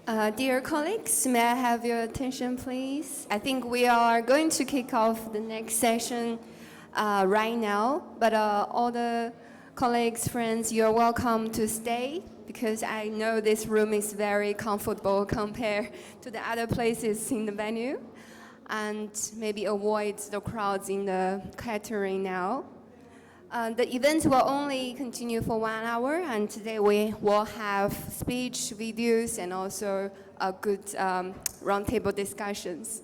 Dear colleagues, may I have your attention, please? I think we are going to kick off the next session right now, but all the colleagues, friends, you're welcome to stay because I know this room is very comfortable compared to the other places in the venue, and maybe avoid the crowds in the catering now. The event will only continue for 1 hour, and today we will have speech, videos, and also a good roundtable discussions.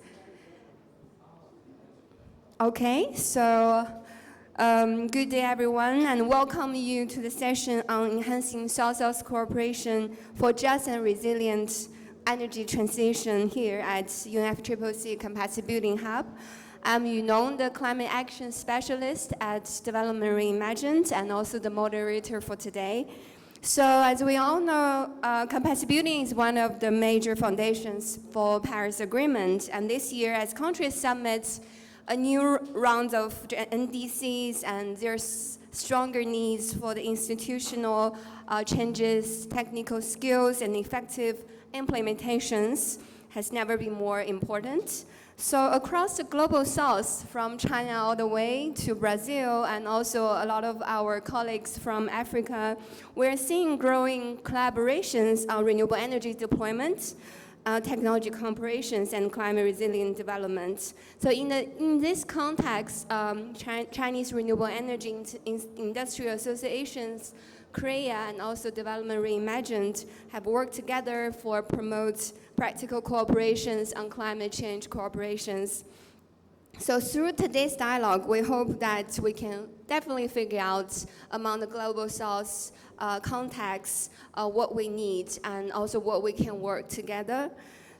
Okay, so good day everyone, and welcome you to the session on enhancing South-South cooperation for just and resilient energy transition here at UNFCCC Capacity Building Hub. I'm Yunong, the Climate Action Specialist at Development Reimagined and also the moderator for today. So as we all know, capacity building is one of the major foundations for Paris Agreement. And this year, as countries submit a new round of NDCs, and there's stronger needs for the institutional changes, technical skills, and effective implementations has never been more important. So across the global south, from China all the way to Brazil, and also a lot of our colleagues from Africa, we're seeing growing collaborations on renewable energy deployment, technology cooperations, and climate resilient development. So in this context, Chinese Renewable Energy Industrial Associations, CREIA, and also Development Reimagined have worked together for promote practical cooperations on climate change cooperations. So through today's dialogue, we hope that we can definitely figure out among the global south context what we need and also what we can work together.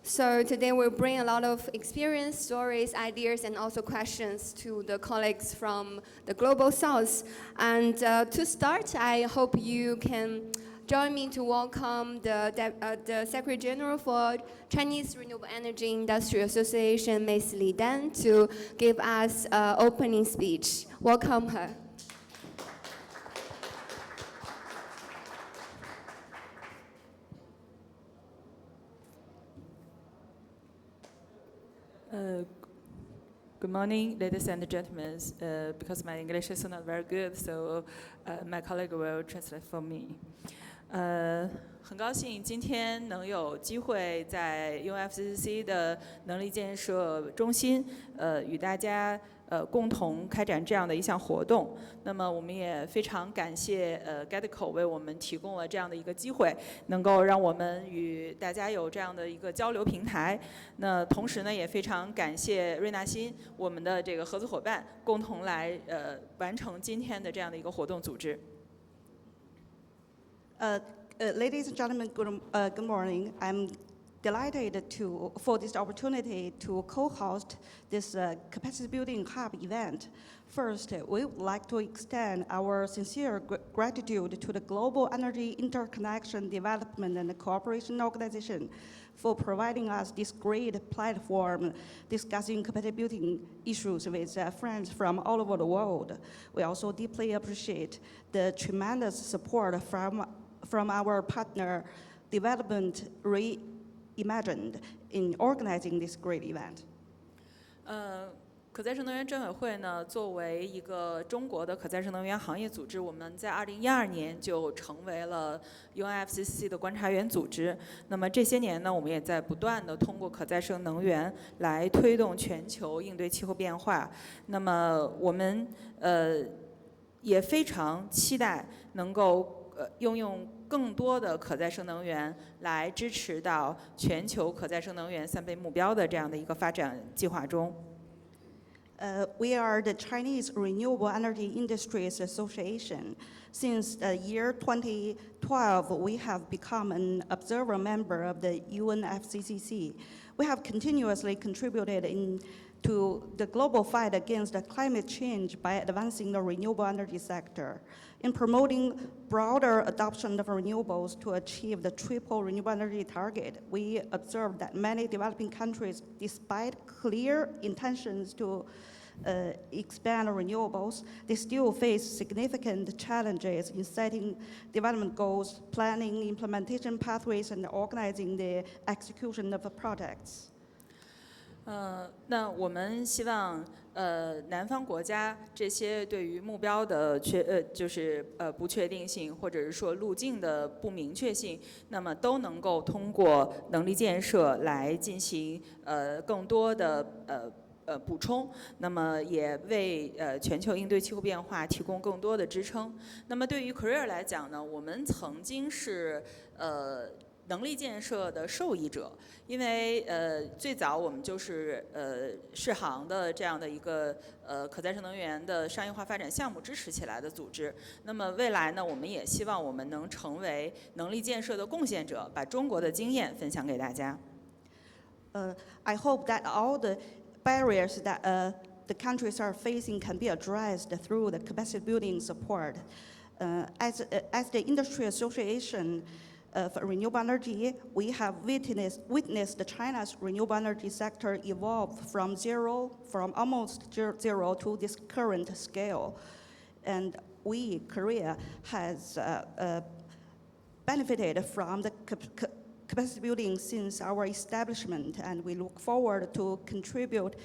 So today we'll bring a lot of experience, stories, ideas, and also questions to the colleagues from the global south. And to start, I hope you can join me to welcome the Secretary General for Chinese Renewable Energy Industrial Association, Ms. Li Dan, to give us an opening speech. Welcome her. Good morning, ladies and gentlemen. Because my English is not very good, so my colleague will translate for me. 很高兴今天能有机会在 UNFCCC 的能力建设中心，与大家共同开展这样的一项活动。那么我们也非常感谢GEIDCO 为我们提供了这样的一个机会，能够让我们与大家有这样的一个交流平台。那同时呢，也非常感谢瑞纳新我们的这个合作伙伴，共同来完成今天的这样的一个活动组织。Ladies and gentlemen, good morning. I'm delighted for this opportunity to co-host this capacity building hub event. First, we would like to extend our sincere gratitude to the Global Energy Interconnection Development and Cooperation Organization for providing us this great platform discussing capacity building issues with friends from all over the world. We also deeply appreciate the tremendous support from our partner, Development Reimagined, in organizing this great event. 可再生能源政委会呢，作为一个中国的可再生能源行业组织，我们在2012年就成为了 UNFCCC 的观察员组织。那么这些年呢，我们也在不断的通过可再生能源来推动全球应对气候变化。那么我们也非常期待能够应用更多的可再生能源来支持到全球可再生能源3倍目标的这样的一个发展计划中。We are the Chinese Renewable Energy Industries Association. Since the year 2012, we have become an observer member of the UNFCCC. We have continuously contributed to the global fight against climate change by advancing the renewable energy sector. In promoting broader adoption of renewables to achieve the triple renewable energy target, we observed that many developing countries, despite clear intentions to expand renewables, they still face significant challenges in setting development goals, planning implementation pathways, and organizing the execution of the projects. 那我们希望南方国家这些对于目标的不确定性，或者是说路径的不明确性，那么都能够通过能力建设来进行更多的补充，那么也为全球应对气候变化提供更多的支撑。那么对于 CREIA 来讲呢，我们曾经是能力建设的受益者，因为最早我们就是世行的这样的一个可再生能源的商业化发展项目支持起来的组织。那么未来呢，我们也希望我们能成为能力建设的贡献者，把中国的经验分享给大家。I hope that all the barriers that the countries are facing can be addressed through the capacity building support. As the industry association for renewable energy, we have witnessed China's renewable energy sector evolve from almost zero to this current scale. And we, Korea, has benefited from the capacity building since our establishment, and we look forward to contribute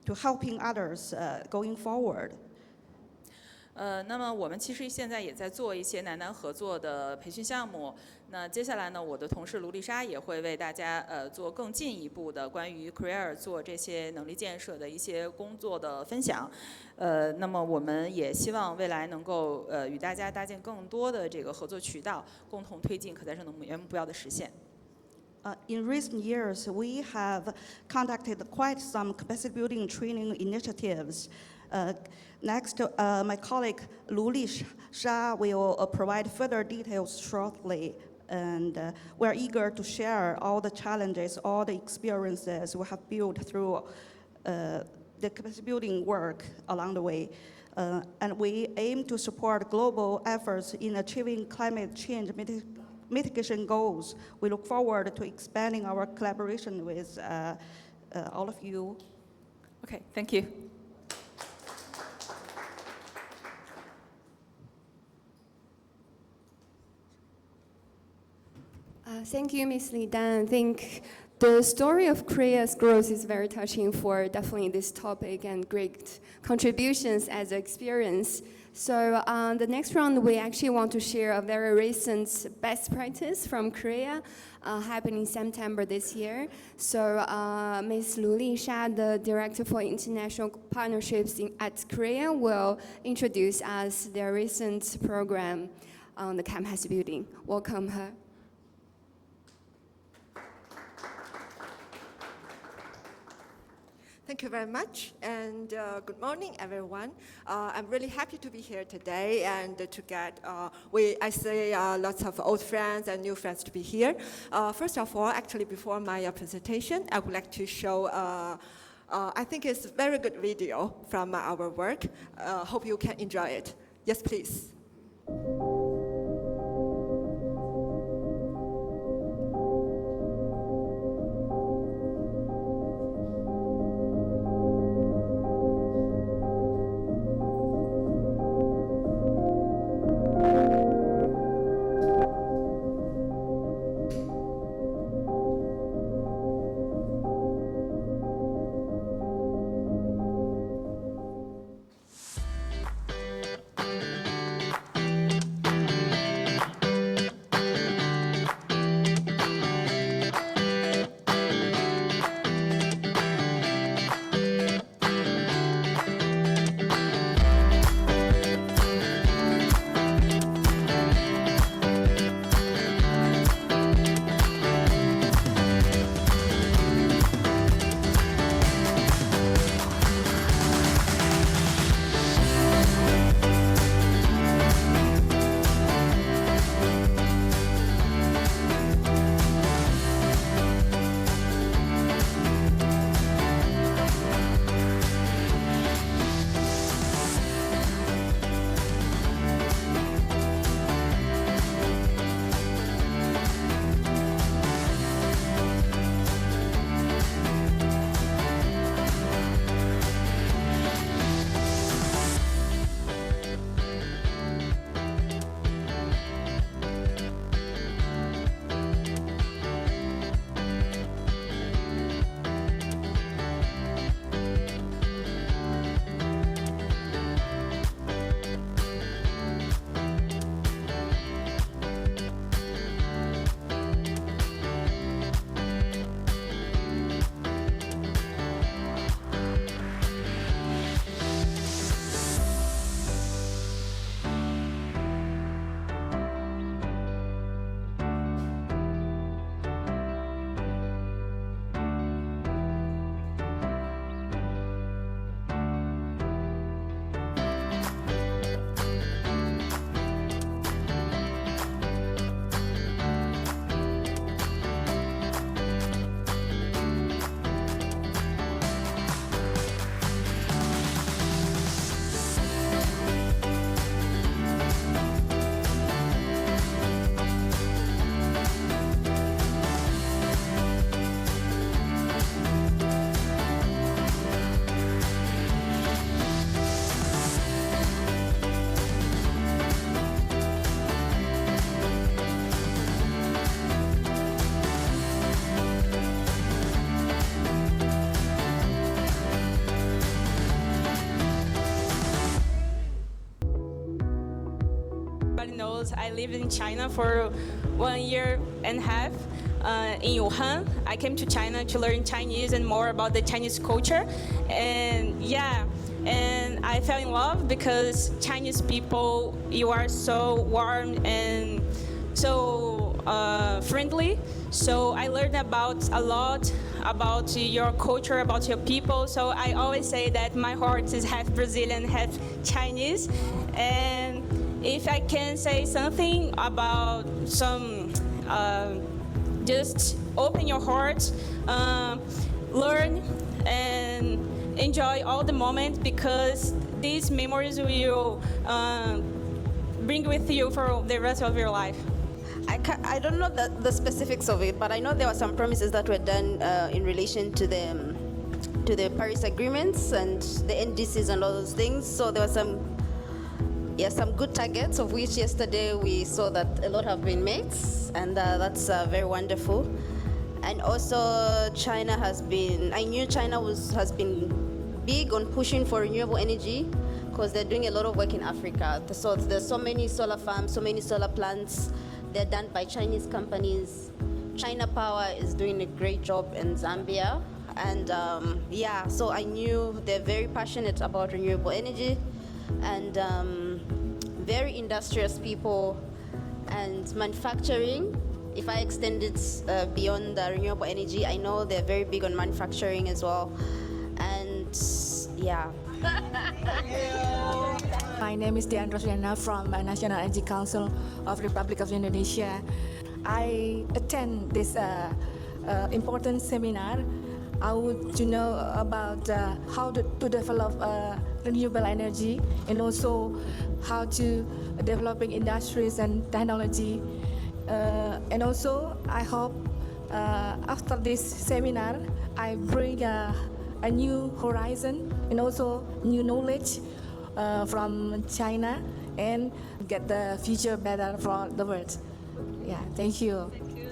to helping others going forward. 那么我们其实现在也在做一些南合作的培训项目。那接下来呢，我的同事卢丽莎也会为大家做更进一步的关于 CREIA 做这些能力建设的一些工作的分享。那么我们也希望未来能够与大家搭建更多的这个合作渠道，共同推进可再生能源目标的实现。In recent years, we have conducted quite some capacity building training initiatives. Next, my colleague Lu Li Sha will provide further details shortly. And we're eager to share all the challenges, all the experiences we have built through the capacity building work along the way. And we aim to support global efforts in achieving climate change mitigation goals. We look forward to expanding our collaboration with all of you. Okay, thank you. Thank you, Ms. Li Dan. I think the story of CREIA's growth is very touching for definitely this topic and great contributions as an experience. So the next round, we actually want to share a very recent best practice from CREIA happening in September this year. So Ms. Lu Li Sha, the Director for International Partnerships at CREIA, will introduce us their recent program on the capacity building. Welcome her. Thank you very much, and good morning, everyone. I'm really happy to be here today and to get, I say lots of old friends and new friends to be here. First of all, actually, before my presentation, I would like to show, I think it's a very good video from our work. Hope you can enjoy it. Yes, please. I lived in China for 1.5 years. In Wuhan, I came to China to learn Chinese and more about the Chinese culture. And yeah, and I fell in love because Chinese people, you are so warm and so friendly. So I learned a lot about your culture, about your people. So I always say that my heart is half Brazilian, half Chinese. And if I can say something about some, just open your heart, learn and enjoy all the moments, because these memories will bring with you for the rest of your life. I don't know the specifics of it, but I know there were some promises that were done in relation to the Paris agreements and the NDCs and all those things. So there were some good targets, of which yesterday we saw that a lot have been made, and that's very wonderful. And also I knew China has been big on pushing for renewable energy, because they're doing a lot of work in Africa. So there's so many solar farms, so many solar plants. They're done by Chinese companies. China Power is doing a great job in Zambia. And yeah, so I knew they're very passionate about renewable energy and very industrious people and manufacturing. If I extend it beyond the renewable energy, I know they're very big on manufacturing as well. And yeah. My name is Dian Rosliana from National Energy Council of Republic of Indonesia. I attend this important seminar. I want to know about how to develop renewable energy, and also how to developing industries and technology. And also, I hope after this seminar, I bring a new horizon and also new knowledge from China, and get the future better for the world. Yeah, thank you. Thank you.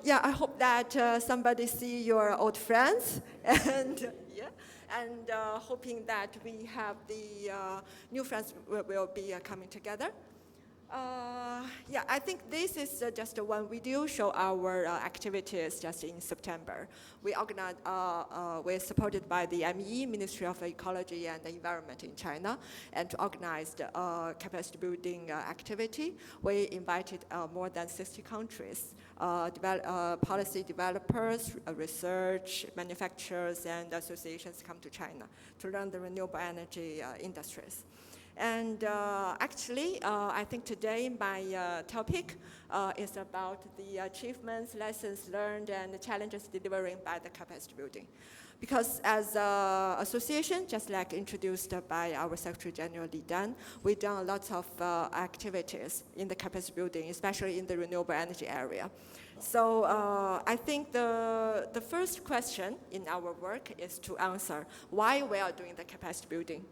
yeah, I hope that somebody see your old friends and yeah, and hoping that we have the new friends will be coming together. Yeah, I think this is just one video show our activities just in September. We organized, we're supported by the ME, Ministry of Ecology and Environment in China, and to organize the capacity building activity. We invited more than 60 countries, policy developers, research, manufacturers, and associations come to China to learn the renewable energy industries. And actually, I think today my topic is about the achievements, lessons learned, and the challenges delivering by the capacity building. Because as an association, just like introduced by our Secretary General Li Dan, we've done lots of activities in the capacity building, especially in the renewable energy area. So I think the first question in our work is to answer why we are doing the capacity building.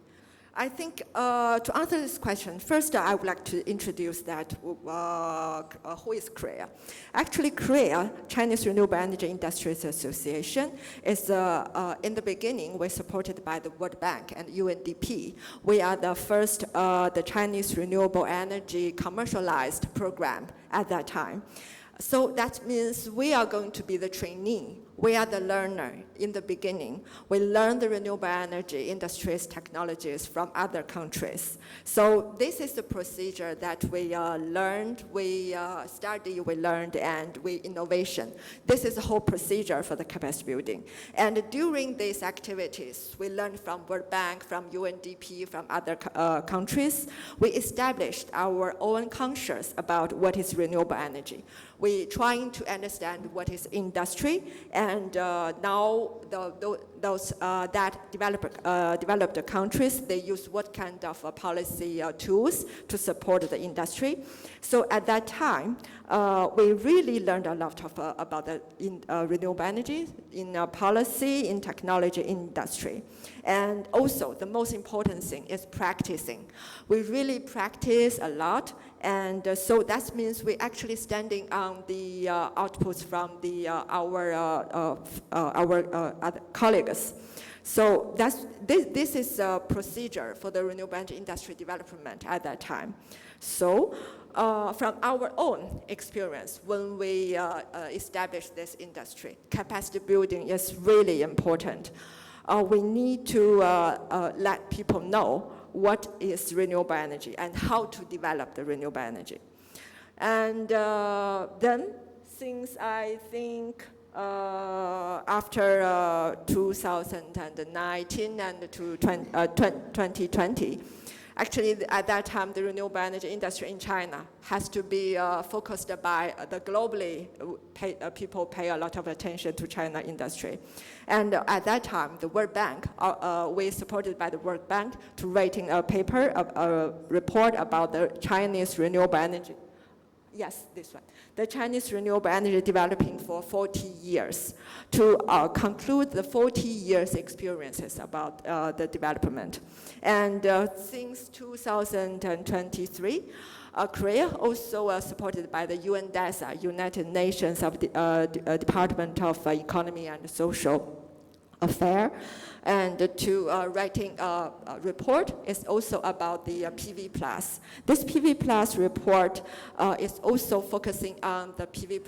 I think to answer this question, first I would like to introduce that who is CREIA. Actually, CREIA, Chinese Renewable Energy Industries Association, is in the beginning we're supported by the World Bank and UNDP. We are the first the Chinese renewable energy commercialized program at that time. So that means we are going to be the trainee. We are the learner in the beginning. We learn the renewable energy industries technologies from other countries. So this is the procedure that we learned, we study, we learned, and we innovation. This is the whole procedure for the capacity building. And during these activities, we learned from World Bank, from UNDP, from other countries. We established our own conscience about what is renewable energy. We're trying to understand what is industry, and now those that developed countries, they use what kind of policy tools to support the industry. So at that time, we really learned a lot of, about the renewable energy in policy, in technology, industry. And also, the most important thing is practicing. We really practice a lot, and so that means we're actually standing on the outputs from the, our other colleagues. So this is a procedure for the renewable energy industry development at that time. So from our own experience, when we established this industry, capacity building is really important. We need to let people know what is renewable energy and how to develop the renewable energy. And then, since I think after 2019 and to 2020, actually, at that time, the renewable energy industry in China has to be focused by the globally, people pay a lot of attention to China industry. And at that time, the World Bank, we supported by the World Bank to writing a paper, a report about the Chinese renewable energy. Yes, this one. The Chinese renewable energy developing for 40 years to conclude the 40 years experiences about the development. And since 2023, CREIA also supported by the UNDESA, United Nations of the Department of Economy and Social Affairs, and to writing a report is also about the PV+. This PV+ report is also focusing on the PV+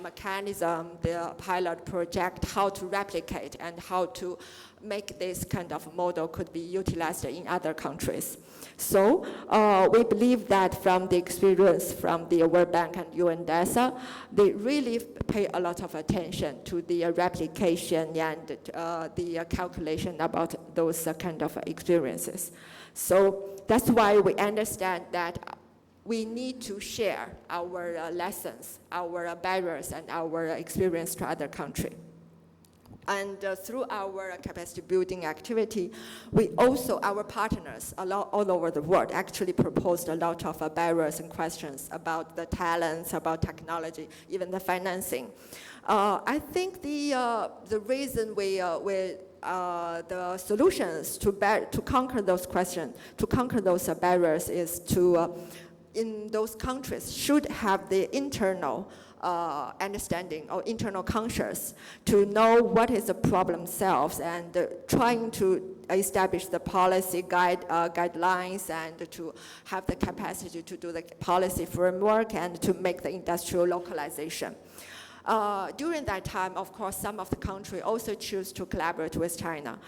mechanism, the pilot project, how to replicate and how to make this kind of model could be utilized in other countries. So we believe that from the experience from the World Bank and UNDESA, they really pay a lot of attention to the replication and the calculation about those kind of experiences. So that's why we understand that we need to share our lessons, our barriers, and our experience to other countries. And through our capacity building activity, we also, our partners all over the world actually proposed a lot of barriers and questions about the talents, about technology, even the financing. I think the reason the solutions to conquer those questions, to conquer those barriers is to in those countries should have the internal understanding or internal conscious to know what is the problem themselves and trying to establish the policy guidelines and to have the capacity to do the policy framework and to make the industrial localization. During that time, of course, some of the countries also choose to collaborate with China.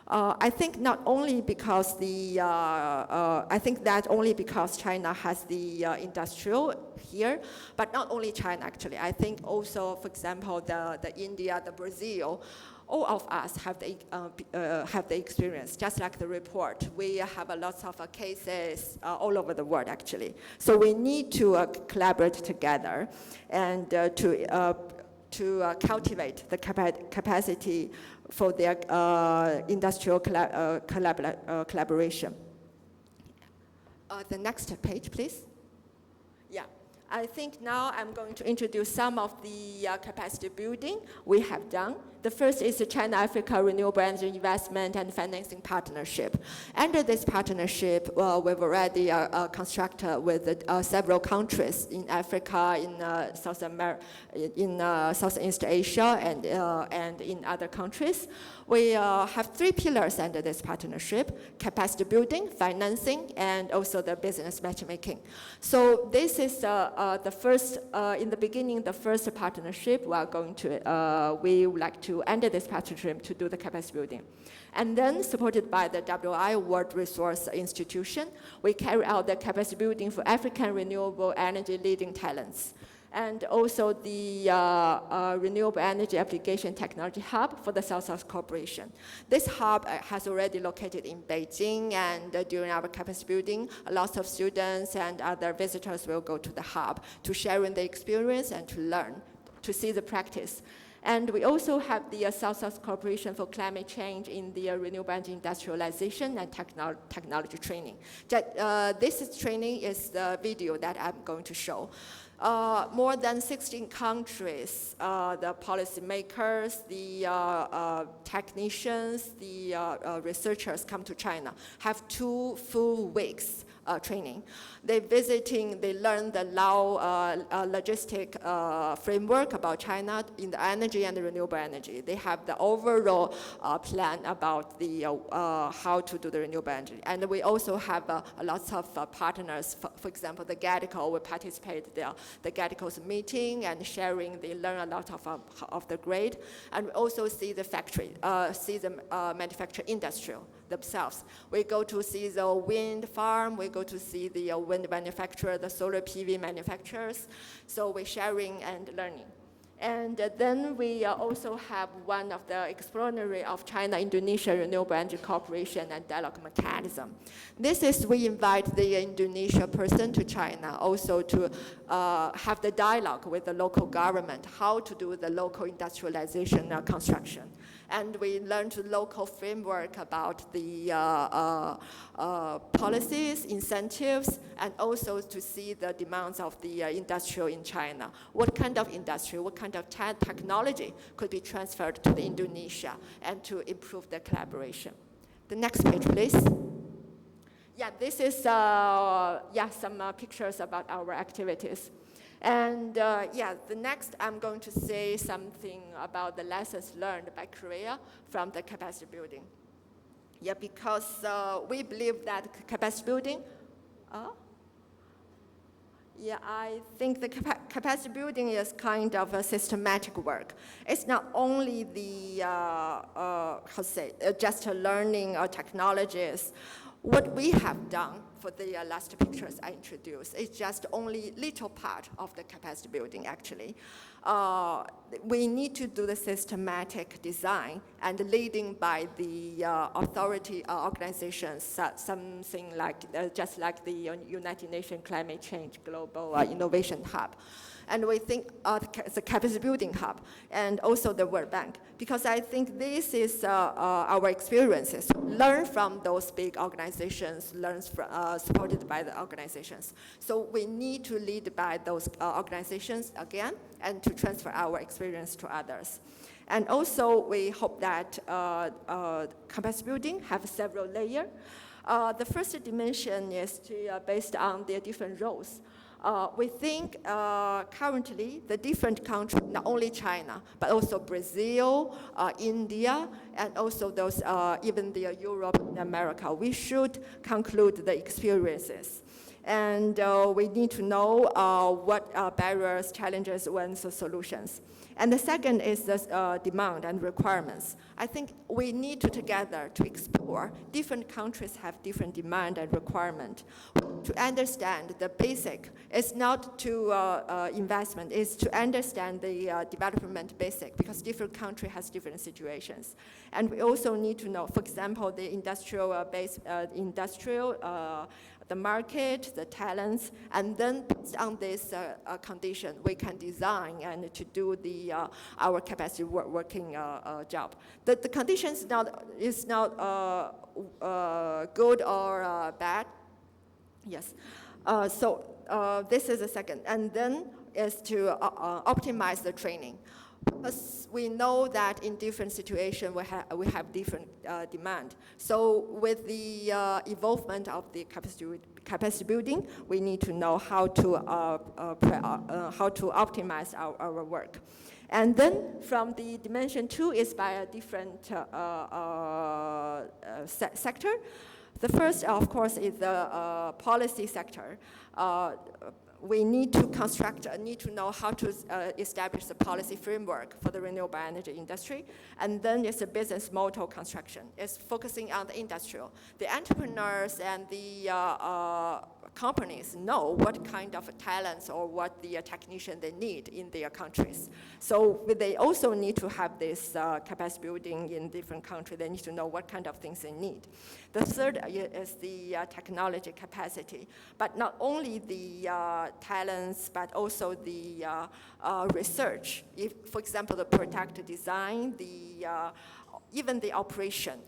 I think not only because I think that only because China has the industrial here, but not only China actually. I think also, for example, the India, the Brazil, all of us have the experience. Just like the report, we have a lot of cases all over the world actually. So we need to collaborate together and to cultivate the capacity for their industrial collaboration. The next page, please. Yeah, I think now I'm going to introduce some of the capacity building we have done. The first is the China-Africa Renewable Energy Investment and Financing Partnership. Under this partnership, we've already constructed with several countries in Africa, in Southeast Asia, and in other countries. We have 3 pillars under this partnership: capacity building, financing, and also the business matchmaking. So this is the first, in the beginning, the first partnership we are going to, we would like to enter this partnership to do the capacity building. And then, supported by the WI, World Resource Institution, we carry out the capacity building for African renewable energy leading talents. And also the Renewable Energy Application Technology Hub for the South-South Cooperation. This hub has already located in Beijing, and during our capacity building, lots of students and other visitors will go to the hub to share in the experience and to learn, to see the practice. And we also have the South-South Cooperation for Climate Change in the renewable energy industrialization and technology training. This training is the video that I'm going to show. More than 16 countries, the policymakers, the technicians, the researchers come to China, have 2 full weeks training. They learn the logistic framework about China in the energy and the renewable energy. They have the overall plan about the how to do the renewable energy. And we also have lots of partners. For example, the GEIDCO will participate the GEIDCO's meeting and sharing. They learn a lot of the grade. And we also see the factory, see the manufacturing industry themselves. We go to see the wind farm, we go to see the wind manufacturer, the solar PV manufacturers. So we're sharing and learning. And then we also have one of the exploratory of China-Indonesia Renewable Energy Cooperation and Dialogue Mechanism. This is, we invite the Indonesia person to China also to have the dialogue with the local government, how to do the local industrialization construction. And we learn the local framework about the policies, incentives, and also to see the demands of the industrial in China. What kind of industry, what kind of technology could be transferred to the Indonesia and to improve the collaboration. The next page, please. Yeah, this is some pictures about our activities. And the next I'm going to say something about the lessons learned by CREIA from the capacity building. Yeah, because we believe that capacity building, I think the capacity building is kind of a systematic work. It's not only the, just learning or technologies. What we have done for the last pictures I introduced is just only little part of the capacity building, actually. We need to do the systematic design and leading by the authority organizations, something like, just like the United Nations Climate Change Global Innovation Hub. And we think the capacity building hub and also the World Bank, because I think this is our experiences. Learn from those big organizations, learn from, supported by the organizations. So we need to lead by those organizations again and to transfer our experience to others. And also we hope that capacity building have several layers. The first dimension is based on their different roles. We think currently the different countries, not only China, but also Brazil, India, and also those even the Europe and America, we should conclude the experiences. And we need to know what barriers, challenges, and solutions. And the second is the demand and requirements. I think we need to together to explore. Different countries have different demand and requirement. To understand the basic, it's not to investment, it's to understand the development basic, because different country has different situations. And we also need to know, for example, the the market, the talents, and then based on this condition, we can design and to do our capacity working job. The conditions is not good or bad. Yes. This is the second, and then is to optimize the training. Because we know that in different situations we have different demand. So with the evolvement of the capacity building, we need to know how to optimize our work. And then from the dimension 2 is by a different sector. The first, of course, is the policy sector. We need to need to know how to establish the policy framework for the renewable energy industry. And then it's a business model construction. It's focusing on the industrial. The entrepreneurs and the companies know what kind of talents or what the technician they need in their countries. So they also need to have this capacity building in different countries. They need to know what kind of things they need. The third is the technology capacity, but not only the talents, but also the research. If, for example, the product design, even the operation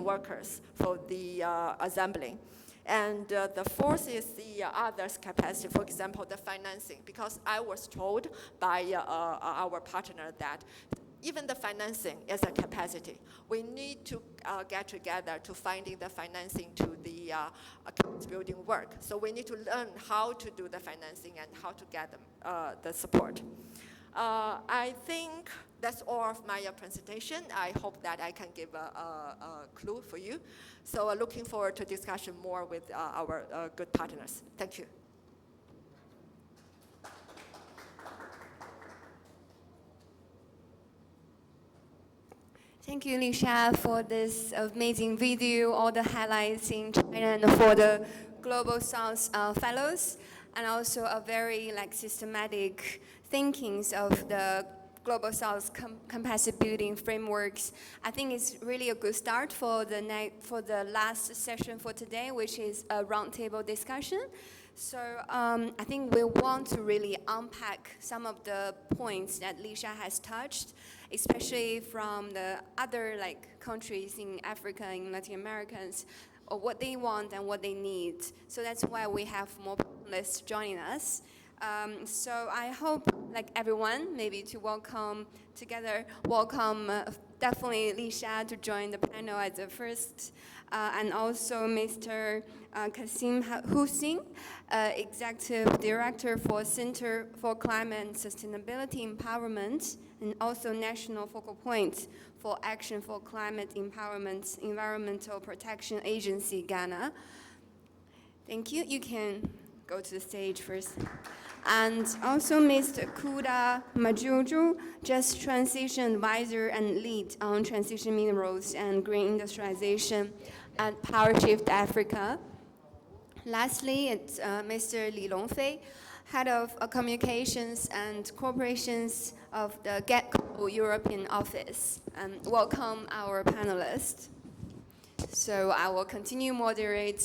workers for the assembling. And the fourth is the others capacity, for example, the financing, because I was told by our partner that even the financing is a capacity. We need to get together to finding the financing to the capacity building work. So we need to learn how to do the financing and how to get the support. I think that's all of my presentation. I hope that I can give a clue for you. So looking forward to discussion more with our good partners. Thank you. Thank you, Lisha, for this amazing video, all the highlights in China, and for the Global South Fellows, and also a very systematic thinkings of the Global South capacity building frameworks. I think it's really a good start for the last session for today, which is a roundtable discussion. So I think we want to really unpack some of the points that Lisha has touched, especially from the other countries in Africa and Latin Americans, or what they want and what they need. So that's why we have more panelists joining us. So I hope everyone maybe to welcome definitely Lisha to join the panel as the first, and also Mr. Kasim Hussein, Executive Director for Center for Climate and Sustainability Empowerment, and also National Focal Point for Action for Climate Empowerment Environmental Protection Agency, Ghana. Thank you. You can go to the stage first. And also Mr. Kuda Majuju, Just Transition Advisor and Lead on Transition Minerals and Green Industrialization at PowerShift Africa. Lastly, it's Mr. Li Longfei, Head of Communications and Corporations of the GEIDCO European Office. And welcome our panelists. So I will continue moderate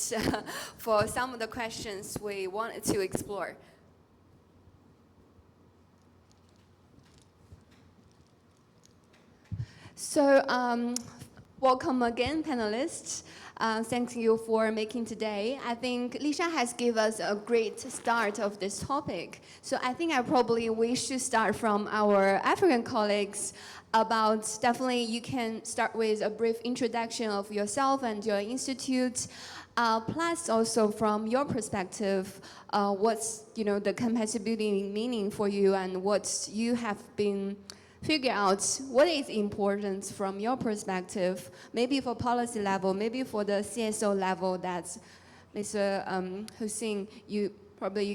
for some of the questions we wanted to explore. So welcome again, panelists. Thank you for making today. I think Lisha has given us a great start of this topic. So I think we should start from our African colleagues about, definitely you can start with a brief introduction of yourself and your institute. Plus also from your perspective, what's the compatibility meaning for you and what you have been figure out what is important from your perspective, maybe for policy level, maybe for the CSO level. That's Mr. Hussein, you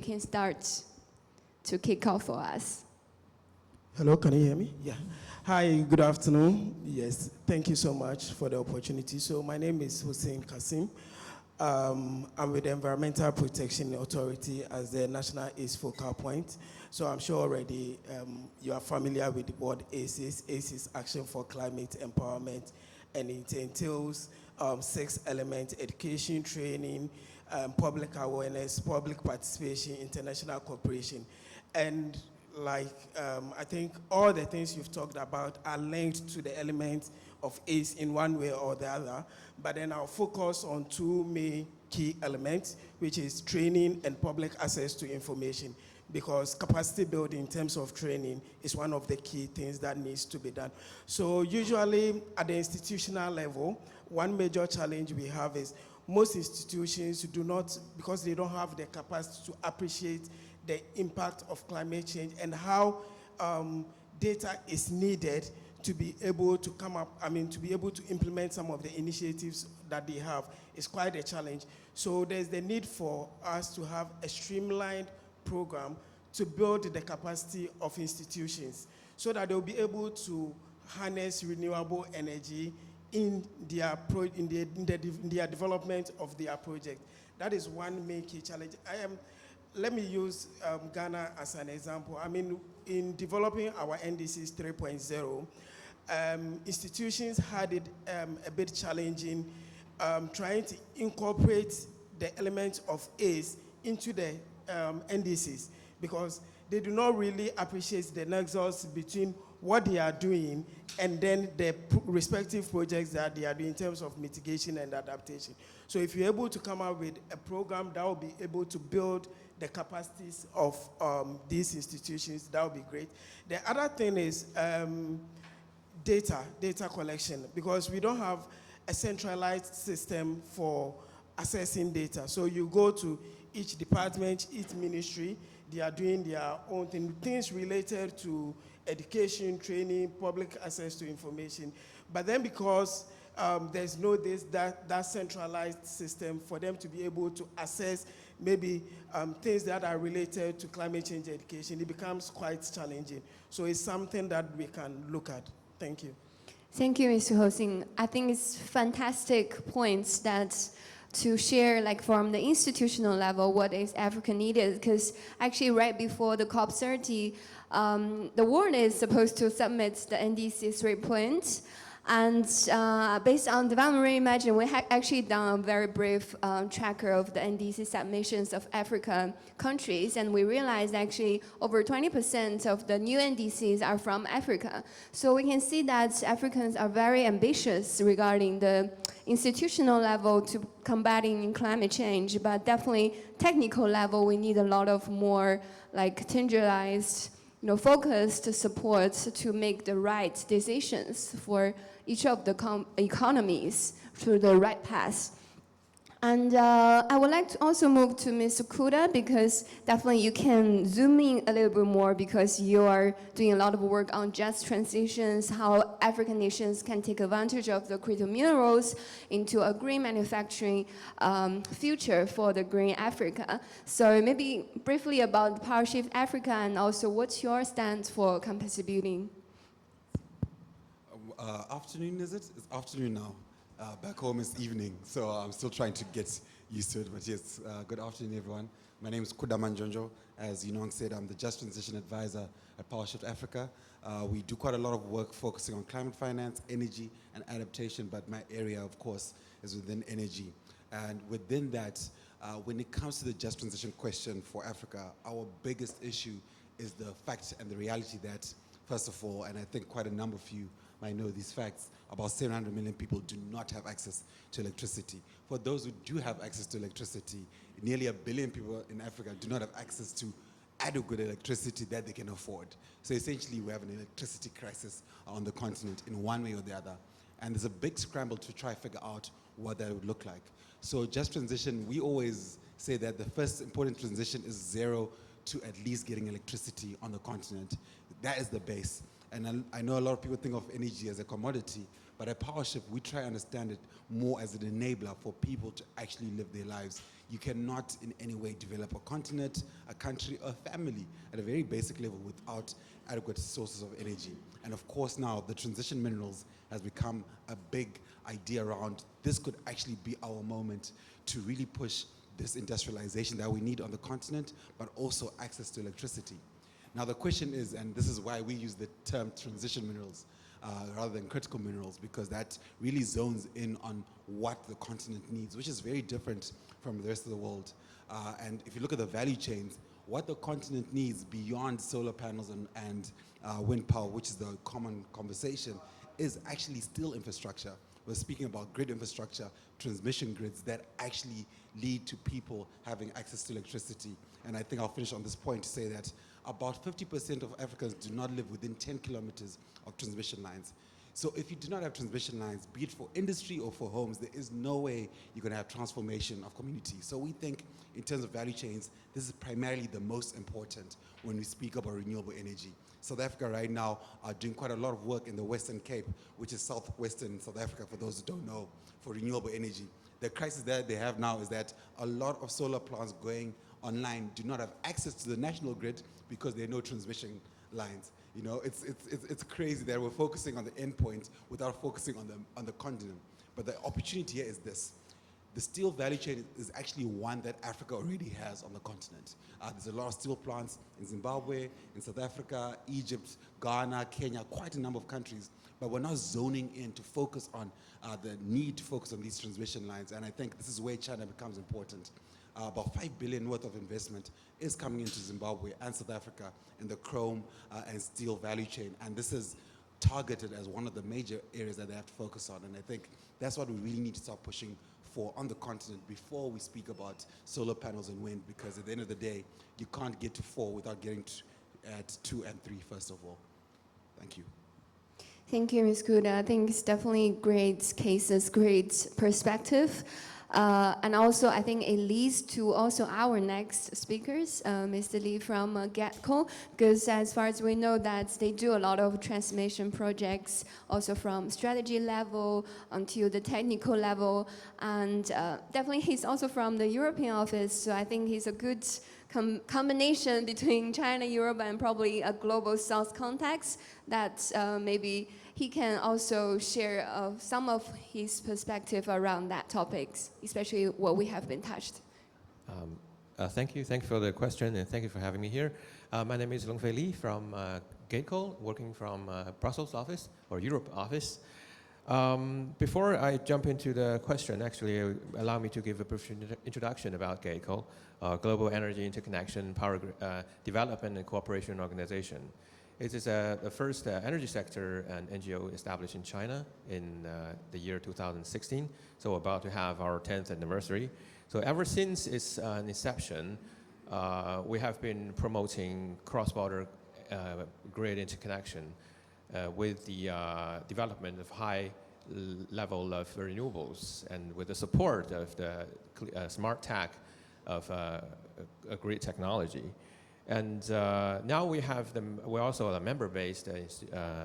can start to kick off for us. Hello, can you hear me? Yeah. Hi, good afternoon. Yes, thank you so much for the opportunity. So my name is Hussein Kasim. I'm with the Environmental Protection Authority as the National ACE focal point. So I'm sure already you are familiar with what ACE is. ACE is Action for Climate Empowerment, and it entails 6 elements: education, training, public awareness, public participation, international cooperation. And I think all the things you've talked about are linked to the elements of ACE in one way or the other, but then I'll focus on 2 main key elements, which is training and public access to information, because capacity building in terms of training is one of the key things that needs to be done. So usually at the institutional level, one major challenge we have is most institutions do not, because they don't have the capacity to appreciate the impact of climate change and how data is needed to be able to to be able to implement some of the initiatives that they have. It's quite a challenge. So there's the need for us to have a streamlined program to build the capacity of institutions so that they'll be able to harness renewable energy in their development of their project. That is one main key challenge. Let me use Ghana as an example. In developing our NDCs 3.0, institutions had it a bit challenging trying to incorporate the elements of ACE into the NDCs, because they do not really appreciate the nexus between what they are doing and then the respective projects that they are doing in terms of mitigation and adaptation. So if you're able to come up with a program that will be able to build the capacities of these institutions, that would be great. The other thing is data collection, because we don't have a centralized system for assessing data. So you go to each department, each ministry, they are doing their own things related to education, training, public access to information. But then because there's that centralized system for them to be able to assess maybe things that are related to climate change education, it becomes quite challenging. So it's something that we can look at. Thank you. Thank you, Mr. Hosing. I think it's fantastic points that to share, from the institutional level, what is Africa needed, because actually right before the COP30, the world is supposed to submit the NDC 3 points. And based on Development Reimagined, we have actually done a very brief tracker of the NDC submissions of African countries, and we realized actually over 20% of the new NDCs are from Africa. So we can see that Africans are very ambitious regarding the institutional level to combating climate change, but definitely technical level, we need a lot of more tangibilized, focused support to make the right decisions for each of the economies through the right path. And I would like to also move to Ms. Kuda, because definitely you can zoom in a little bit more, because you are doing a lot of work on just transitions, how African nations can take advantage of the critical minerals into a green manufacturing future for the green Africa. So maybe briefly about Power Shift Africa, and also what's your stance for capacity building? Afternoon, is it? It's afternoon now. Back home it's evening, so I'm still trying to get used to it. But yes, good afternoon, everyone. My name is Kuda Manjonjo. As Yinong said, I'm the Just Transition Advisor at Power Shift Africa. We do quite a lot of work focusing on climate finance, energy, and adaptation, but my area, of course, is within energy. And within that, when it comes to the just transition question for Africa, our biggest issue is the fact and the reality that, first of all, and I think quite a number of you might know these facts. About 700 million people do not have access to electricity. For those who do have access to electricity, nearly 1 billion people in Africa do not have access to adequate electricity that they can afford. So essentially, we have an electricity crisis on the continent in one way or the other. And there's a big scramble to try to figure out what that would look like. So just transition, we always say that the first important transition is zero to at least getting electricity on the continent. That is the base. And I know a lot of people think of energy as a commodity, but at PowerShift, we try to understand it more as an enabler for people to actually live their lives. You cannot in any way develop a continent, a country, or a family at a very basic level without adequate sources of energy. And of course now, the transition minerals has become a big idea around this could actually be our moment to really push this industrialization that we need on the continent, but also access to electricity. Now the question is, and this is why we use the term transition minerals rather than critical minerals, because that really zones in on what the continent needs, which is very different from the rest of the world. And if you look at the value chains, what the continent needs beyond solar panels and wind power, which is the common conversation, is actually still infrastructure. We're speaking about grid infrastructure, transmission grids that actually lead to people having access to electricity. And I think I'll finish on this point to say that about 50% of Africans do not live within 10 kilometers of transmission lines. So if you do not have transmission lines, be it for industry or for homes, there is no way you're going to have transformation of communities. So we think in terms of value chains, this is primarily the most important when we speak about renewable energy. South Africa right now are doing quite a lot of work in the Western Cape, which is southwestern South Africa, for those who don't know, for renewable energy. The crisis that they have now is that a lot of solar plants going online do not have access to the national grid because there are no transmission lines. You know, it's crazy that we're focusing on the endpoint without focusing on the continent. But the opportunity here is this. The steel value chain is actually one that Africa already has on the continent. There's a lot of steel plants in Zimbabwe, in South Africa, Egypt, Ghana, Kenya, quite a number of countries. But we're not zoning in to focus on the need to focus on these transmission lines. And I think this is where China becomes important. About 5 billion worth of investment is coming into Zimbabwe and South Africa in the chrome and steel value chain. And this is targeted as one of the major areas that they have to focus on. And I think that's what we really need to start pushing for on the continent before we speak about solar panels and wind, because at the end of the day, you can't get to 4 without getting at 2 and 3 first of all. Thank you. Thank you, Ms. Kuda. I think it's definitely great cases, great perspective. And also, I think it leads to also our next speakers, Mr. Lee from GEIDCO, because as far as we know that they do a lot of transformation projects, also from strategy level until the technical level, and definitely he's also from the European office, so I think he's a good combination between China, Europe, and probably a global South context that maybe he can also share some of his perspective around that topics, especially what we have been touched. Thank you for the question, and thank you for having me here. My name is Longfei Li from GEIDCO, working from Brussels office or Europe office. Before I jump into the question, actually allow me to give a brief introduction about GEIDCO, Global Energy Interconnection, Power Development and Cooperation Organization. It is the first energy sector and NGO established in China in the year 2016, so about to have our 10th anniversary. So ever since its inception, we have been promoting cross-border grid interconnection with the development of high level of renewables and with the support of the smart tech of a grid technology. And now we're also a member-based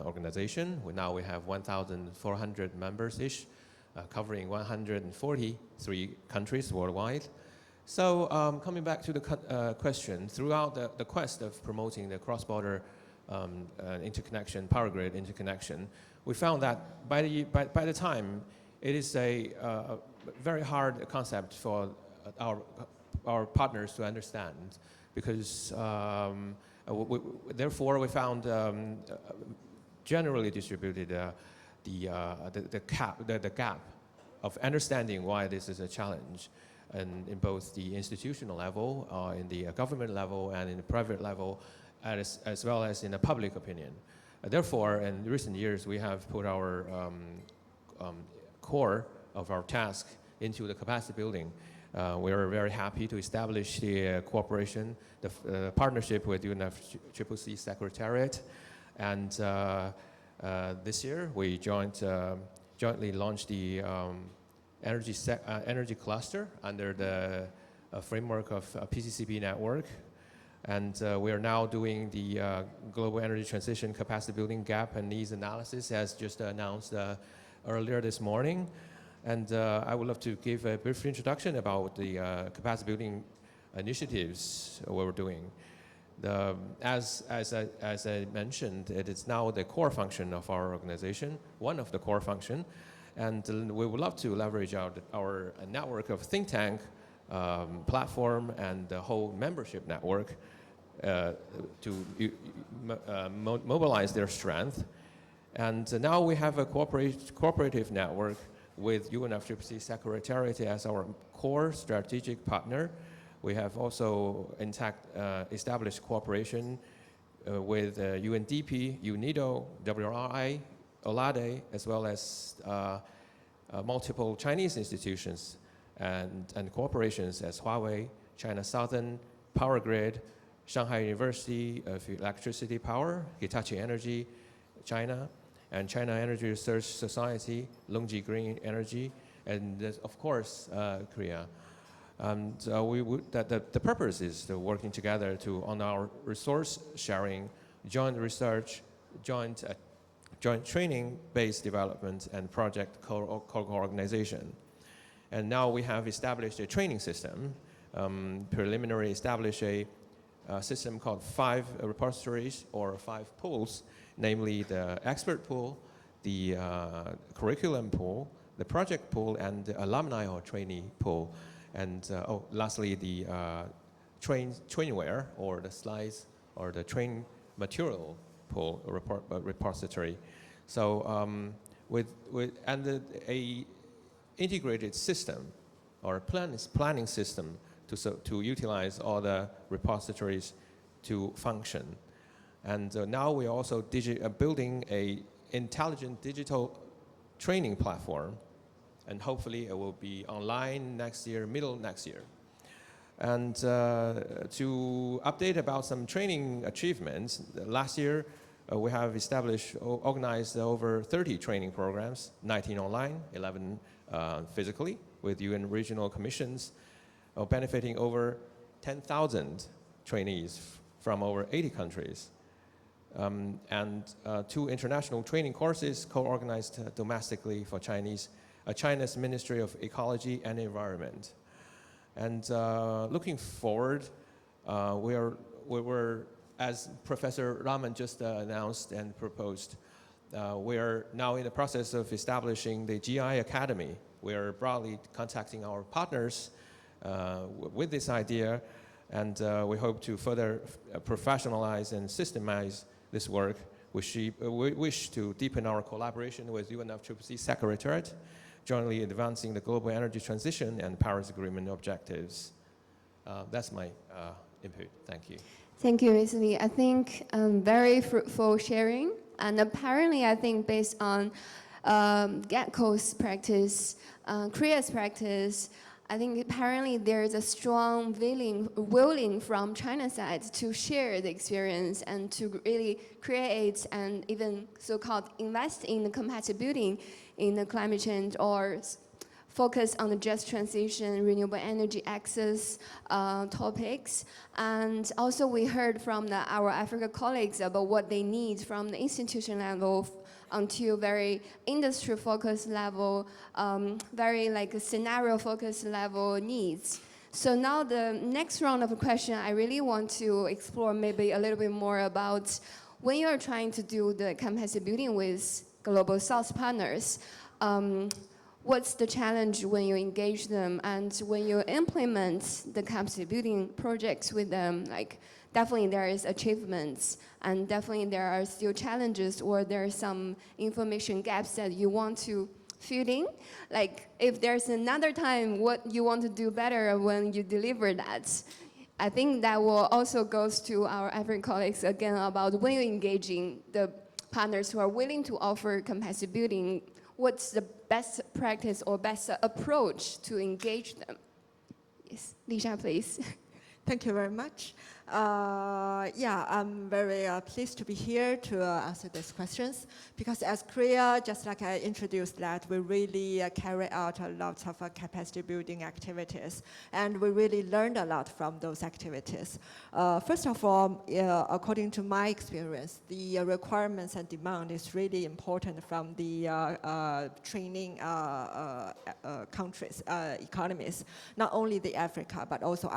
organization. Now we have 1,400 members-ish, covering 143 countries worldwide. So coming back to the question, throughout the quest of promoting the cross-border interconnection, power grid interconnection, we found that by the time it is a very hard concept for our partners to understand, because therefore we found generally distributed the gap of understanding why this is a challenge, and in both the institutional level, in the government level, and in the private level, as well as in the public opinion. Therefore, in recent years, we have put our core of our task into the capacity building. We are very happy to establish the cooperation, the partnership with UNFCCC Secretariat. And this year, we jointly launched the energy cluster under the framework of PCCB network. And we are now doing the global energy transition capacity building gap and needs analysis, as just announced earlier this morning. And I would love to give a brief introduction about the capacity building initiatives we're doing. As I mentioned, it is now the core function of our organization, one of the core function. And we would love to leverage our network of think tank, platform, and the whole membership network to mobilize their strength. And now we have a cooperative network with UNFCCC Secretariat as our core strategic partner. We have also established cooperation with UNDP, UNIDO, WRI, OLADE, as well as multiple Chinese institutions and corporations as Huawei, China Southern, Power Grid, Shanghai University of Electricity Power, Hitachi Energy, China, and China Energy Research Society, Longji Green Energy, and of course, CREIA. And the purpose is to working together on our resource sharing, joint research, joint training-based development, and project co-organization. And now we have established a training system, preliminary established a system called 5 repositories or 5 pools, namely the expert pool, the curriculum pool, the project pool, and the alumni or trainee pool. And lastly, the trainware or the slides or the train material pool repository. So a integrated system or planning system to utilize all the repositories to function. And now we're also building a intelligent digital training platform, and hopefully it will be online next year, middle next year. And to update about some training achievements, last year we have organized over 30 training programs, 19 online, 11 physically, with UN regional commissions, benefiting over 10,000 trainees from over 80 countries. And 2 international training courses co-organized domestically for China's Ministry of Ecology and Environment. And looking forward, we were, as Professor Raman just announced and proposed, we are now in the process of establishing the GI Academy. We are broadly contacting our partners with this idea, and we hope to further professionalize and systemize this work. We wish to deepen our collaboration with UNFCCC Secretariat, jointly advancing the global energy transition and Paris Agreement objectives. That's my input. Thank you. Thank you, Ms. Lee. I think very fruitful sharing. And apparently, I think based on GEIDCO's practice, CREIA's practice, I think apparently there is a strong willing from China's side to share the experience and to really create and even so-called invest in the capacity building in the climate change or focus on the just transition, renewable energy access topics. And also we heard from our Africa colleagues about what they need from the institution level until very industry-focused level, very like scenario-focused level needs. So now the next round of question, I really want to explore maybe a little bit more about when you're trying to do the capacity building with Global South partners, what's the challenge when you engage them and when you implement the capacity building projects with them? Like, definitely there is achievements and definitely there are still challenges or there are some information gaps that you want to fill in. Like, if there's another time what you want to do better when you deliver that, I think that will also goes to our African colleagues again about when you're engaging the partners who are willing to offer capacity building, what's the best practice or best approach to engage them? Yes, Lisha, please. Thank you very much. Yeah, I'm very pleased to be here to answer these questions, because as CREIA, just like I introduced that, we really carry out a lot of capacity building activities, and we really learned a lot from those activities. First of all, according to my experience, the requirements and demand is really important from the training countries, economies, not only the Africa, but also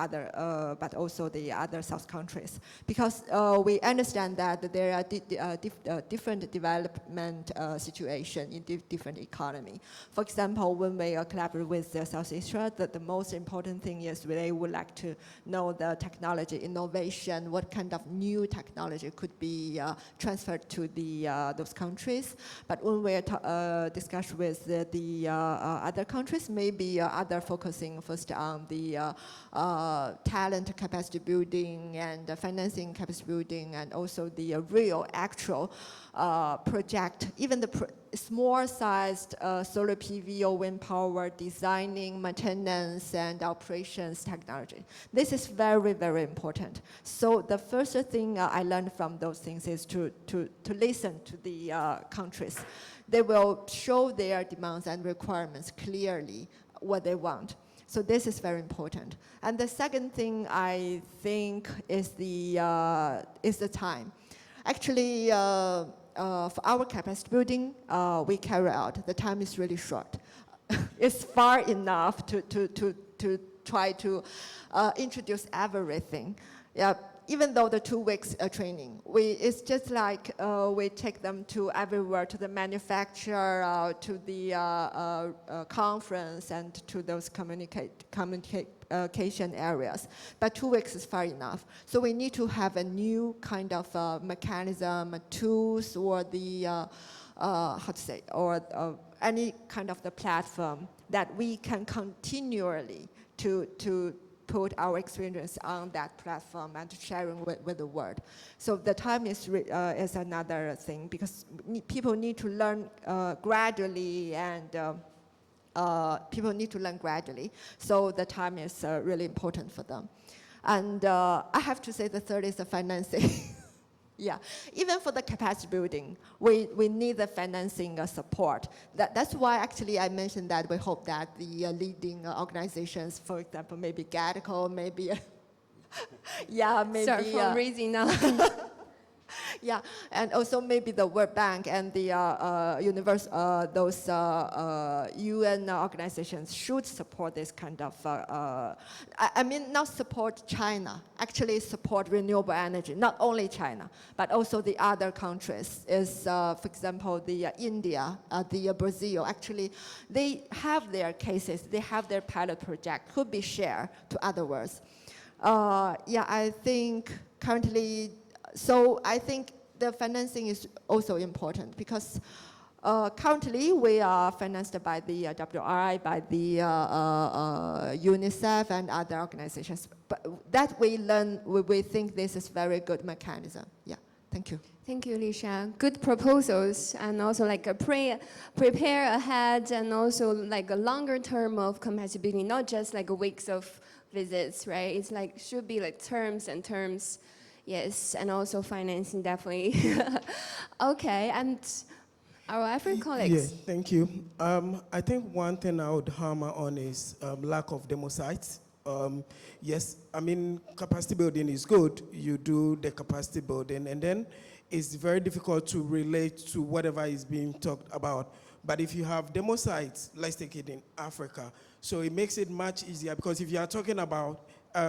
the other South countries, because we understand that there are different development situation in different economy. For example, when we collaborate with South Asia, the most important thing is they would like to know the technology innovation, what kind of new technology could be transferred to those countries. But when we discuss with the other countries, maybe other focusing first on the talent capacity building and financing capacity building, and also the real actual project, even the small-sized solar PV or wind power designing, maintenance, and operations technology. This is very, very important. So the first thing I learned from those things is to listen to the countries. They will show their demands and requirements clearly, what they want. So this is very important. And the second thing I think is the time. Actually, for our capacity building, we carry out, the time is really short. It's far enough to try to introduce everything. Yeah. Even though the 2 weeks training, it's just like we take them to everywhere, to the manufacturer, to the conference, and to those communication areas. But 2 weeks is far enough. So we need to have a new kind of mechanism, tools, or the, any kind of the platform that we can continually to put our experience on that platform and sharing with the world. So the time is another thing, because people need to learn gradually, and so the time is really important for them. And I have to say the third is the financing. Yeah, even for the capacity building, we need the financing support. That's why actually I mentioned that we hope that the leading organizations, for example, maybe GEIDCO, maybe, yeah, maybe. Start fundraising now. Yeah, and also maybe the World Bank and the those UN organizations should support this kind of, I mean, not support China, actually support renewable energy, not only China, but also the other countries. Is, for example, the India, the Brazil, actually, they have their cases, they have their pilot project, could be shared to others. Yeah, I think currently, so I think the financing is also important, because currently we are financed by the WRI, by the UNICEF and other organizations. But that we learn, we think this is very good mechanism. Yeah, thank you. Thank you, Lisha. Good proposals, and also like a prepare ahead, and also like a longer term of capacity building, not just like weeks of visits, right? It's like should be like terms and terms. Yes, and also financing, definitely. Okay, and our African colleagues. Yeah, thank you. I think one thing I would hammer on is lack of demo sites. Yes, I mean, capacity building is good. You do the capacity building, and then it's very difficult to relate to whatever is being talked about. But if you have demo sites, let's take it in Africa, so it makes it much easier, because if you are talking about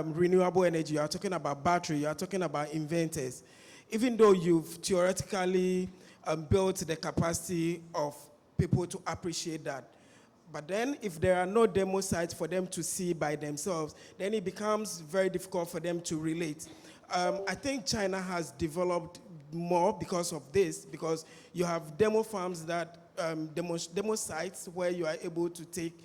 renewable energy, you are talking about battery, you are talking about inventors. Even though you've theoretically built the capacity of people to appreciate that, but then if there are no demo sites for them to see by themselves, then it becomes very difficult for them to relate. I think China has developed more because of this, because you have demo farms that, demo sites where you are able to take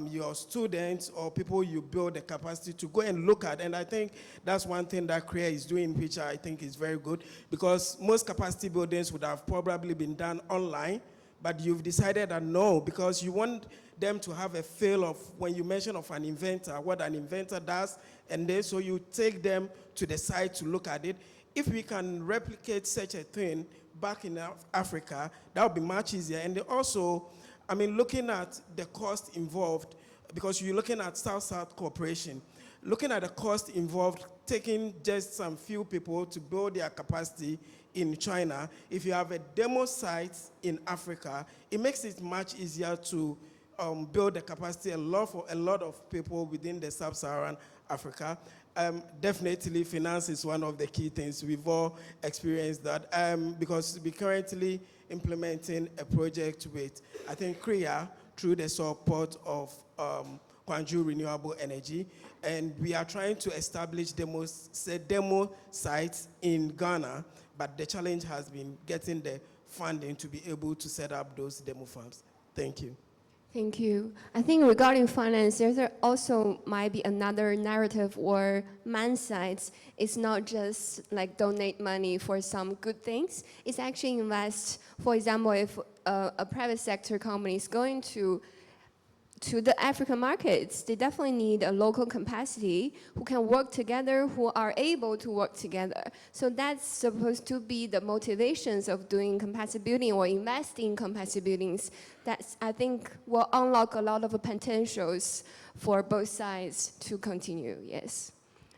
your students or people you build the capacity to go and look at. And I think that's one thing that CREIA is doing, which I think is very good, because most capacity buildings would have probably been done online, but you've decided that no, because you want them to have a feel of when you mention of an inventor, what an inventor does, and then so you take them to the site to look at it. If we can replicate such a thing back in Africa, that would be much easier. And also, I mean, looking at the cost involved, because you're looking at South-South cooperation, looking at the cost involved, taking just some few people to build their capacity in China, if you have a demo site in Africa, it makes it much easier to build the capacity for a lot of people within the sub-Saharan Africa. Definitely finance is one of the key things. We've all experienced that because we're currently implementing a project with, I think, CREIA through the support of Kwanju Renewable Energy, and we are trying to establish demo sites in Ghana, but the challenge has been getting the funding to be able to set up those demo farms. Thank you. Thank you. I think regarding finance, there also might be another narrative or mindset. It's not just like donate money for some good things. It's actually invest. For example, if a private sector company is going to the African markets, they definitely need a local capacity who can work together, who are able to work together. So that's supposed to be the motivations of doing capacity building or investing in capacity buildings. That's, I think, will unlock a lot of potentials for both sides to continue. Yes.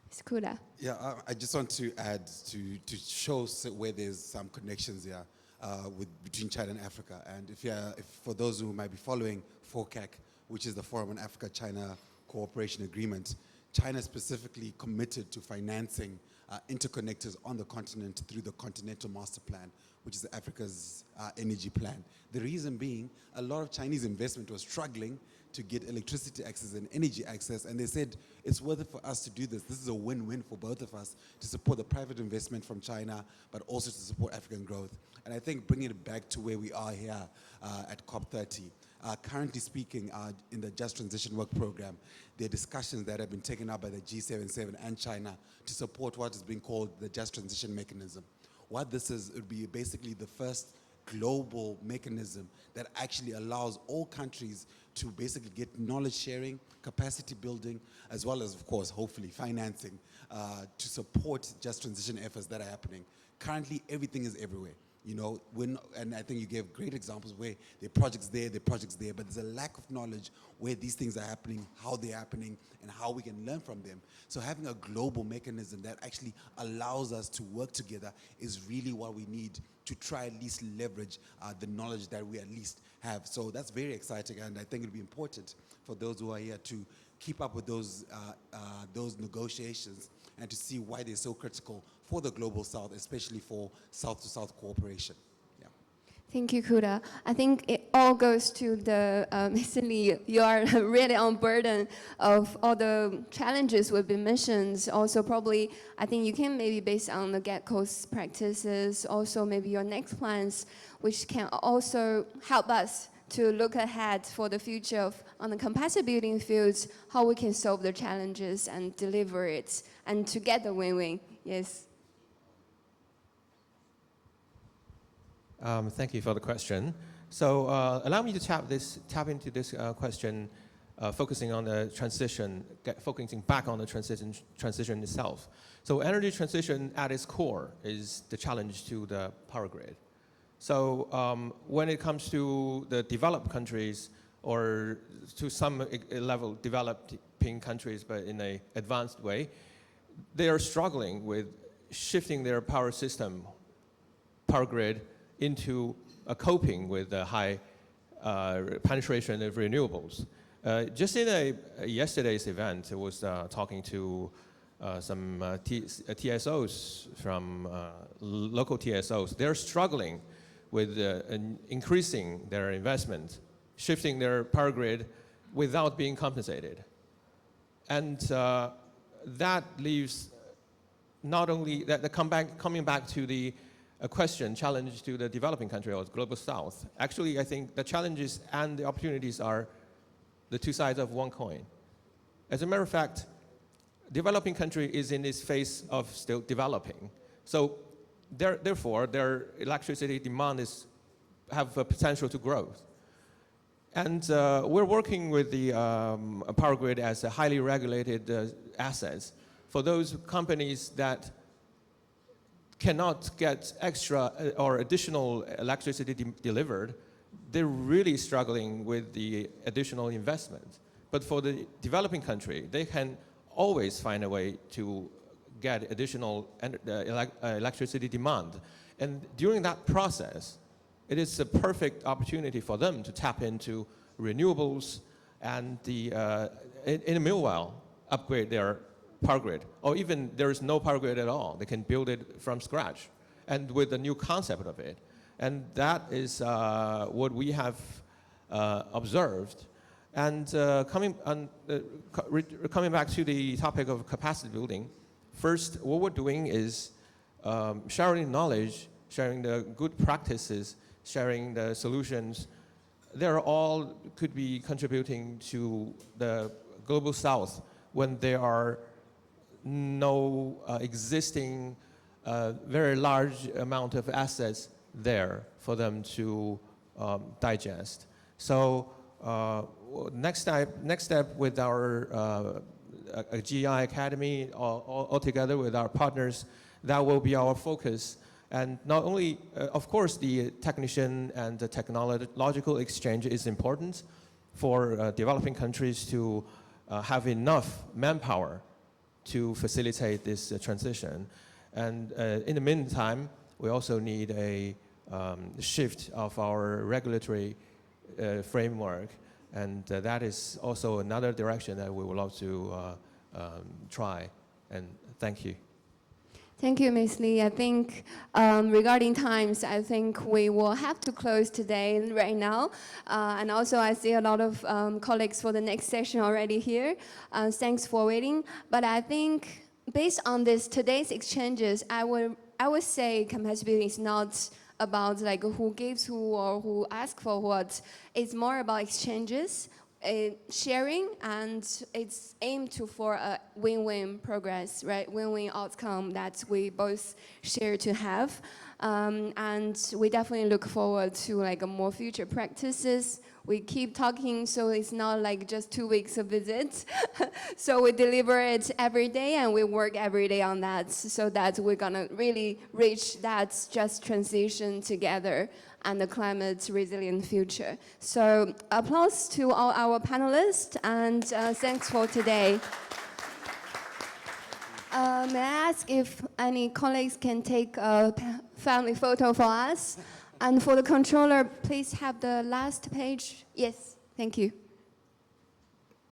It's Kuda. Yeah, I just want to add to show where there's some connections here between China and Africa. And if for those who might be following FOCAC, which is the Forum on Africa-China Cooperation Agreement, China specifically committed to financing interconnectors on the continent through the Continental Master Plan, which is Africa's energy plan. The reason being, a lot of Chinese investment was struggling to get electricity access and energy access, and they said, it's worth it for us to do this. This is a win-win for both of us to support the private investment from China, but also to support African growth. And I think bringing it back to where we are here at COP30, currently speaking, in the Just Transition Work Program, there are discussions that have been taken up by the G77 and China to support what is being called the Just Transition Mechanism. What this is, it would be basically the first global mechanism that actually allows all countries to basically get knowledge sharing, capacity building, as well as, of course, hopefully financing to support just transition efforts that are happening. Currently, everything is everywhere. You know, and I think you gave great examples where there are projects there, but there's a lack of knowledge where these things are happening, how they're happening, and how we can learn from them. So having a global mechanism that actually allows us to work together is really what we need to try at least leverage the knowledge that we at least have. So that's very exciting, and I think it'll be important for those who are here to keep up with those negotiations and to see why they're so critical for the Global South, especially for South-to-South cooperation. Yeah. Thank you, Kuda. I think it all goes to the, recently you are really on burden of all the challenges we've been mentioned. Also probably, I think you can maybe based on the GEIDCO's practices, also maybe your next plans, which can also help us to look ahead for the future of, on the capacity building fields, how we can solve the challenges and deliver it, and together win-win. Yes. Thank you for the question. So allow me to tap into this question, focusing on the transition, focusing back on the transition itself. So energy transition at its core is the challenge to the power grid. So when it comes to the developed countries, or to some level developing countries, but in an advanced way, they are struggling with shifting their power system, power grid, into coping with the high penetration of renewables. Just in yesterday's event, I was talking to some TSOs from local TSOs. They're struggling with increasing their investment, shifting their power grid without being compensated. And that leaves not only that coming back to the challenge to the developing country or the Global South. Actually, I think the challenges and the opportunities are the two sides of one coin. As a matter of fact, developing country is in this phase of still developing. So therefore, their electricity demand have a potential to grow. And we're working with the power grid as a highly regulated assets. For those companies that cannot get extra or additional electricity delivered, they're really struggling with the additional investment. But for the developing country, they can always find a way to get additional electricity demand. And during that process, it is a perfect opportunity for them to tap into renewables and in the meanwhile, upgrade their power grid. Or even there is no power grid at all. They can build it from scratch and with a new concept of it. And that is what we have observed. And coming back to the topic of capacity building, first, what we're doing is sharing knowledge, sharing the good practices, sharing the solutions. They're all could be contributing to the global south when there are no existing very large amount of assets there for them to digest. So next step with our GEI Academy, all together with our partners, that will be our focus. And not only, of course, the technician and the technological exchange is important for developing countries to have enough manpower to facilitate this transition. And in the meantime, we also need a shift of our regulatory framework. And that is also another direction that we would love to try. And thank you. Thank you, Ms. Lee. I think regarding times, I think we will have to close today right now. And also I see a lot of colleagues for the next session already here. Thanks for waiting. But I think based on today's exchanges, I would say capacity building is not about like who gives who or who asks for what. It's more about exchanges, sharing, and it's aimed for a win-win progress, right? Win-win outcome that we both share to have. And we definitely look forward to like more future practices. We keep talking, so it's not like just 2 weeks of visit. So we deliver it every day and we work every day on that so that we're gonna really reach that just transition together and the climate resilient future. So applause to all our panelists and thanks for today. May I ask if any colleagues can take a family photo for us? And for the controller, please have the last page. Yes, thank you.